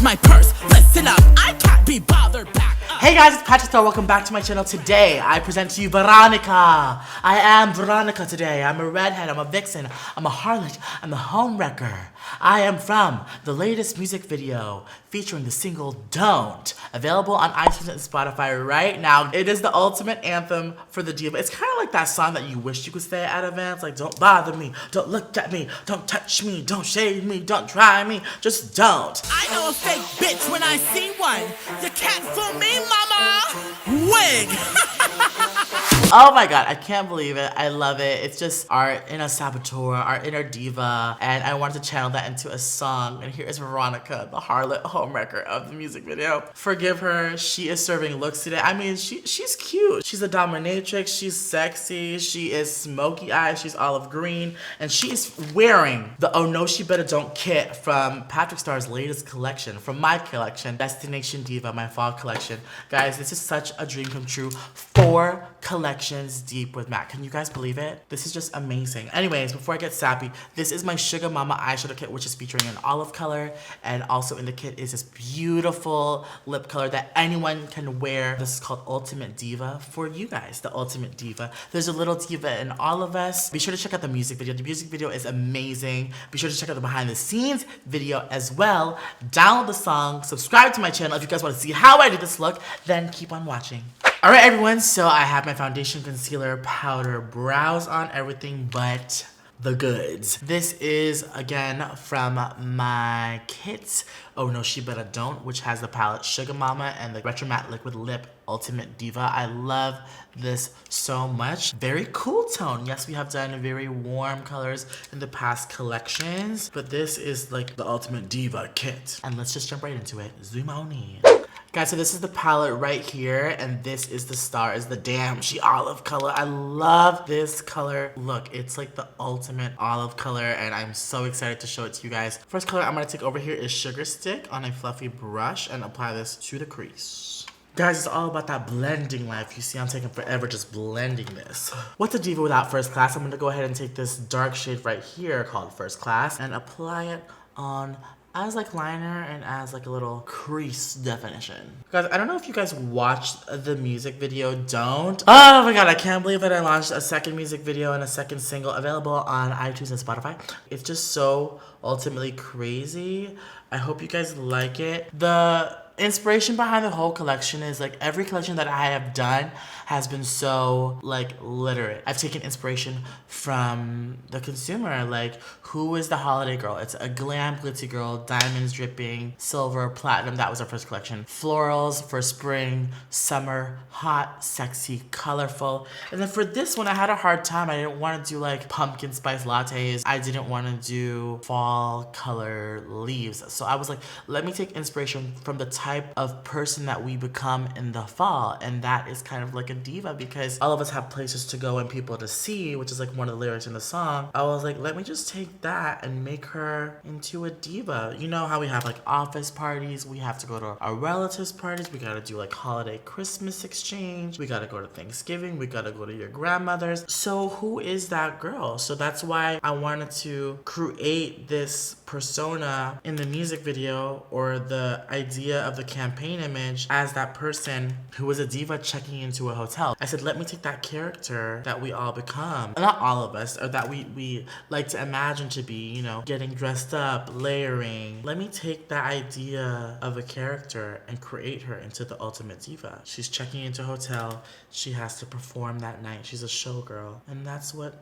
my purse. Listen up, I can't be bothered back up. Hey guys, it's PatrickStarrr. Welcome back to my channel. Today, I present to you Veronica. I am Veronica today. I'm a redhead, I'm a vixen, I'm a harlot, I'm a homewrecker. I am from the latest music video featuring the single Don't, available on iTunes and Spotify right now. It is the ultimate anthem for the diva. It's kind of like that song that you wish you could say at events, like don't bother me, don't look at me, don't touch me, don't shade me, don't try me, just don't. I know a fake bitch when I see one. You can't fool me, mama. Wig. Oh my god, I can't believe it. I love it. It's just our inner saboteur, our inner diva, and I wanted to channel that into a song. And here is Veronica, the harlot homewrecker of the music video. Forgive her, she is serving looks today. I mean, she's cute. She's a dominatrix, she's sexy, she is smoky eyes, she's olive green, and she is wearing the Oh No She Better Don't kit from PatrickStarrr's latest collection, from my collection, Destination Diva, my fall collection. Guys, this is such a dream come true. 4 collections deep with Mac. Can you guys believe it? This is just amazing. Anyways, before I get sappy, this is my Sugar Mama eyeshadow kit, which is featuring an olive color, and also in the kit is this beautiful lip color that anyone can wear. This is called Ultimate Diva for you guys, the Ultimate Diva. There's a little diva in all of us. Be sure to check out the music video. The music video is amazing. Be sure to check out the behind the scenes video as well. Download the song, subscribe to my channel if you guys want to see how I did this look, then keep on watching. Alright everyone, so I have my foundation, concealer, powder, brows on, everything but the goods. This is, again, from my kit, Oh No She Better Don't, which has the palette Sugar Mama and the Retro Matte Liquid Lip Ultimate Diva. I love this so much. Very cool tone. Yes, we have done very warm colors in the past collections, but this is like the Ultimate Diva kit. And let's just jump right into it. Zoom on in. Guys, so this is the palette right here, and this is the star, is the Damn She Olive color. I love this color. Look, it's like the ultimate olive color, and I'm so excited to show it to you guys. First color I'm gonna take over here is Sugar Stick on a fluffy brush and apply this to the crease. Guys, it's all about that blending life. You see, I'm taking forever just blending this. What's a diva without First Class? I'm gonna go ahead and take this dark shade right here called First Class and apply it on as like liner and as like a little crease definition. Guys, I don't know if you guys watched the music video Don't. Oh my god, I can't believe that I launched a second music video and a second single available on iTunes and Spotify. It's just so ultimately crazy. I hope you guys like it. The inspiration behind the whole collection is like every collection that I have done has been so like literate. I've taken inspiration from the consumer, like who is the holiday girl? It's a glam glitzy girl, diamonds dripping, silver, platinum. That was our first collection. Florals for spring, summer, hot, sexy, colorful. And then for this one, I had a hard time. I didn't want to do like pumpkin spice lattes. I didn't want to do fall color leaves. So I was like, let me take inspiration from the type of person that we become in the fall, and that is kind of like a diva because all of us have places to go and people to see, which is like one of the lyrics in the song. I was like, let me just take that and make her into a diva. You know how we have like office parties, we have to go to our relatives' parties, we gotta do like holiday Christmas exchange, we gotta go to Thanksgiving, we gotta go to your grandmother's. So who is that girl? So that's why I wanted to create this persona in the music video, or the idea of the campaign image, as that person who was a diva checking into a hotel. I said, let me take that character that we all become, not all of us, or that we like to imagine to be, you know, getting dressed up, layering. Let me take that idea of a character and create her into the ultimate diva. She's checking into a hotel, she has to perform that night, she's a showgirl, and that's what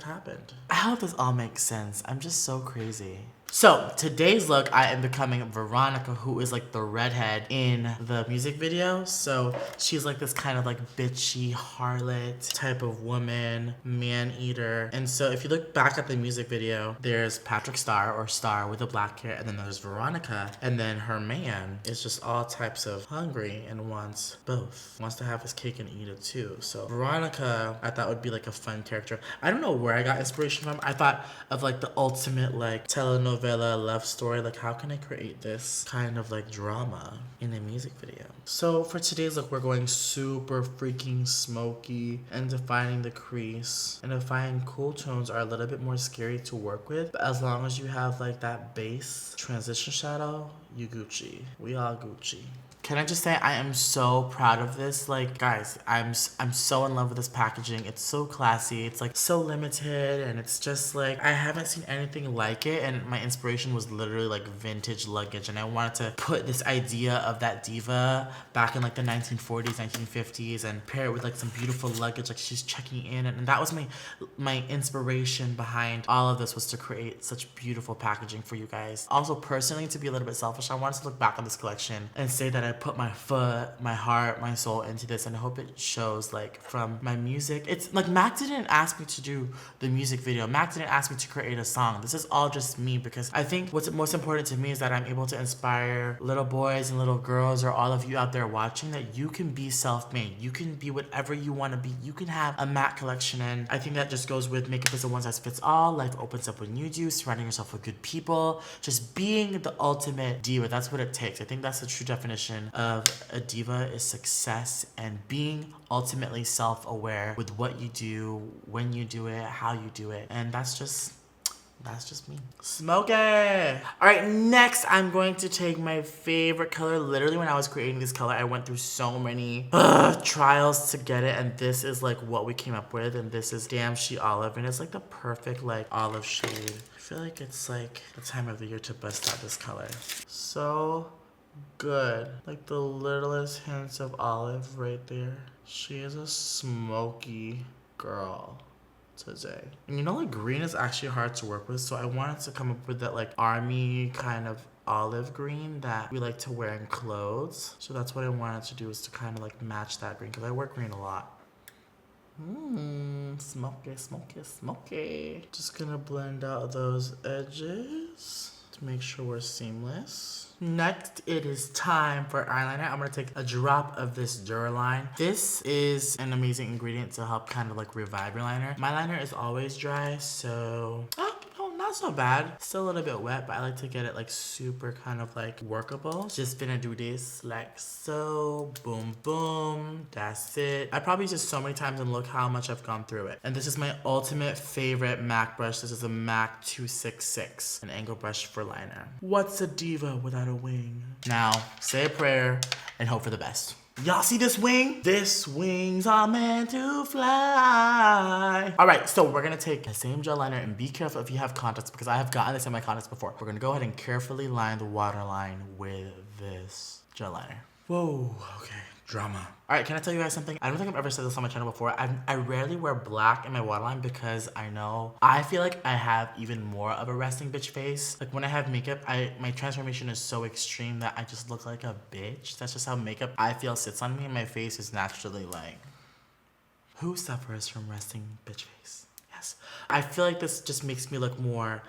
happened. I hope this all makes sense. I'm just so crazy. So, today's look, I am becoming Veronica, who is like the redhead in the music video. So, she's like this kind of like bitchy harlot type of woman, man-eater. And so, if you look back at the music video, there's PatrickStarrr, or Star with the black hair, and then there's Veronica. And then her man is just all types of hungry and wants both. Wants to have his cake and eat it too. So, Veronica, I thought would be like a fun character. I don't know where I got inspiration from. I thought of like the ultimate like telenovela telenovela love story. Like, how can I create this kind of like drama in a music video? So for today's look, we're going super freaking smoky and defining the crease. And defining cool tones are a little bit more scary to work with, but as long as you have like that base transition shadow, you Gucci. We all Gucci. Can I just say I am so proud of this? Like, guys, I'm so in love with this packaging. It's so classy. It's like so limited, and it's just like I haven't seen anything like it. And my inspiration was literally like vintage luggage, and I wanted to put this idea of that diva back in like the 1940s, 1950s, and pair it with like some beautiful luggage, like she's checking in. And that was my inspiration behind all of this, was to create such beautiful packaging for you guys. Also, personally, to be a little bit selfish, I wanted to look back on this collection and say that I put my foot, my heart, my soul into this, and I hope it shows like from my music. It's like Mac didn't ask me to do the music video. Mac didn't ask me to create a song. This is all just me, because I think what's most important to me is that I'm able to inspire little boys and little girls, or all of you out there watching, that you can be self-made. You can be whatever you want to be. You can have a Mac collection, and I think that just goes with makeup is a one size fits all. Life opens up when you do. Surrounding yourself with good people. Just being the ultimate diva. That's what it takes. I think that's the true definition of a diva, is success and being ultimately self-aware with what you do, when you do it, how you do it. And that's just me. Smoke it! Alright, next I'm going to take my favorite color. Literally, when I was creating this color, I went through so many trials to get it, and this is like what we came up with. And this is Damn She Olive, and it's like the perfect like olive shade. I feel like it's like the time of the year to bust out this color. So good. Like the littlest hints of olive right there. She is a smoky girl today. And you know, like green is actually hard to work with, so I wanted to come up with that like army kind of olive green that we like to wear in clothes. So that's what I wanted to do, is to kind of like match that green, because I wear green a lot. Smoky, smoky, smoky. Just gonna blend out those edges to make sure we're seamless. Next, it is time for eyeliner. I'm gonna take a drop of this Duraline. This is an amazing ingredient to help kind of like revive your liner. My liner is always dry, so not so bad. Still a little bit wet, but I like to get it like super kind of like workable. Just gonna do this like so. Boom, boom. That's it. I probably used this so many times, and look how much I've gone through it. And this is my ultimate favorite MAC brush. This is a MAC 266, an angle brush for liner. What's a diva without a wing? Now, say a prayer and hope for the best. Y'all see this wing? This wings are meant to fly. All right, so we're gonna take the same gel liner, and be careful if you have contacts, because I have gotten this in my contacts before. We're gonna go ahead and carefully line the waterline with this gel liner. Whoa, okay, drama. All right, can I tell you guys something? I don't think I've ever said this on my channel before. I rarely wear black in my waterline, because I feel like I have even more of a resting bitch face. Like when I have makeup, my transformation is so extreme that I just look like a bitch. That's just how makeup I feel sits on me, and my face is naturally like, who suffers from resting bitch face? Yes. I feel like this just makes me look more,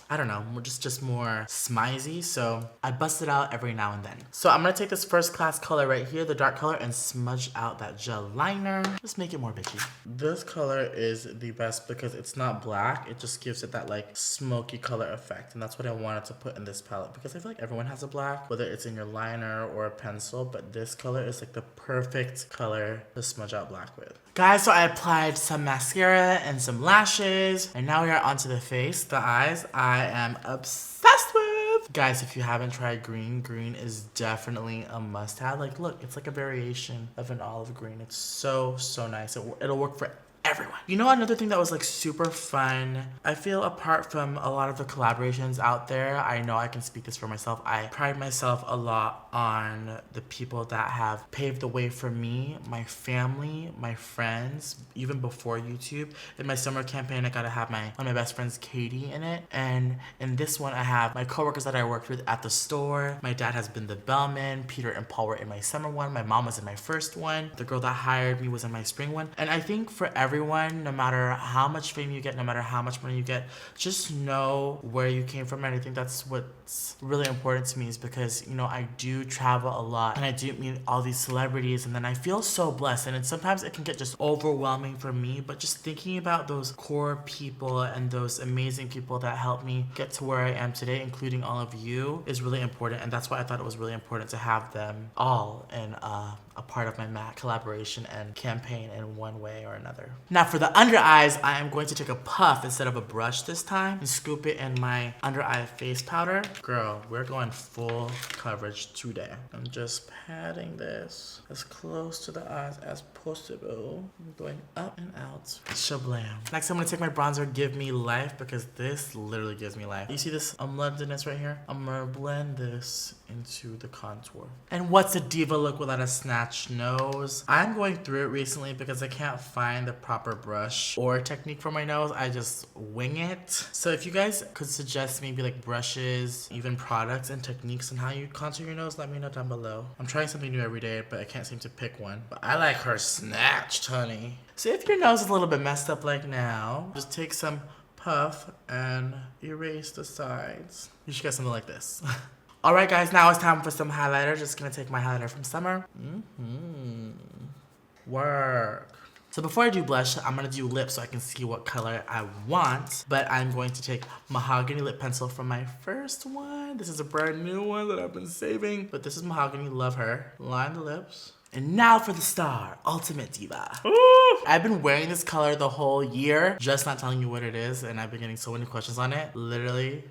I don't know, just more smizey, so I bust it out every now and then. So I'm gonna take this first class color right here, the dark color, and smudge out that gel liner. Just make it more bitchy. This color is the best because it's not black, it just gives it that like smoky color effect, and that's what I wanted to put in this palette, because I feel like everyone has a black, whether it's in your liner or a pencil, but this color is like the perfect color to smudge out black with. Guys, so I applied some mascara and some lashes, and now we are onto the face, the eyes. I am obsessed with. Guys, if you haven't tried green, green is definitely a must-have. Like, look, it's like a variation of an olive green. It's so, so nice. It'll work for everyone. You know, another thing that was like super fun, I feel apart from a lot of the collaborations out there, I know I can speak this for myself, I pride myself a lot on the people that have paved the way for me, my family, my friends, even before YouTube. In my summer campaign, I got to have one of my best friends, Katie, in it. And in this one, I have my coworkers that I worked with at the store. My dad has been the bellman. Peter and Paul were in my summer one. My mom was in my first one. The girl that hired me was in my spring one. And I think for everyone everyone, no matter how much fame you get, no matter how much money you get, just know where you came from. And I think that's what's really important to me, is because, you know, I do travel a lot and I do meet all these celebrities, and then I feel so blessed. And sometimes it can get just overwhelming for me, but just thinking about those core people and those amazing people that helped me get to where I am today, including all of you, is really important. And that's why I thought it was really important to have them all in a part of my MAC collaboration and campaign in one way or another. Now for the under eyes, I am going to take a puff instead of a brush this time and scoop it in my under eye face powder. Girl, we're going full coverage today. I'm just patting this as close to the eyes as possible. I'm going up and out. Shablam. Next, I'm gonna take my bronzer, Give Me Life, because this literally gives me life. You see this unblendedness right here? I'm gonna blend this into the contour. And what's a diva look without a snatch nose? I'm going through it recently because I can't find the proper brush or technique for my nose. I just wing it. So if you guys could suggest maybe like brushes, even products and techniques on how you contour your nose, let me know down below. I'm trying something new every day, but I can't seem to pick one. But I like her snatched, honey. So if your nose is a little bit messed up like now, just take some puff and erase the sides. You should get something like this. Alright guys, now it's time for some highlighter. Just gonna take my highlighter from Summer. Work. So before I do blush, I'm gonna do lips so I can see what color I want. But I'm going to take Mahogany lip pencil from my first one. This is a brand new one that I've been saving. But this is Mahogany, love her. Line the lips. And now for the star, Ultimate Diva. Ooh. I've been wearing this color the whole year, just not telling you what it is, and I've been getting so many questions on it. Literally,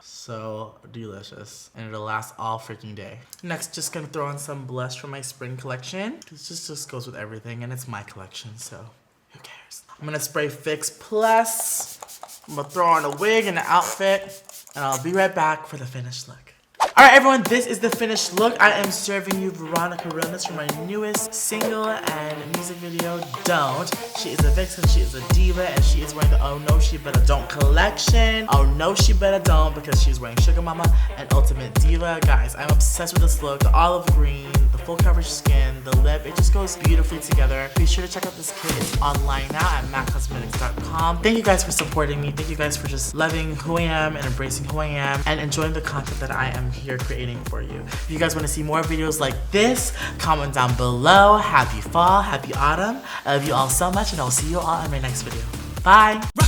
so delicious. And it'll last all freaking day. Next, just gonna throw on some blush from my spring collection. This just goes with everything, and it's my collection, so who cares? I'm gonna spray Fix Plus. I'm gonna throw on a wig and an outfit, and I'll be right back for the finished look. Alright everyone, this is the finished look. I am serving you Veronica Realness from my newest single and music video, Don't. She is a vixen, she is a diva, and she is wearing the Oh No She Better Don't collection. Oh No She Better Don't, because she's wearing Sugar Mama and Ultimate Diva. Guys, I'm obsessed with this look. The olive green, the full coverage skin, the lip, it just goes beautifully together. Be sure to check out this kit. It's online now at maccosmetics.com. Thank you guys for supporting me. Thank you guys for just loving who I am and embracing who I am and enjoying the content that I am here creating for you. If you guys want to see more videos like this, comment down below. Happy fall, happy autumn. I love you all so much, and I'll see you all in my next video. Bye.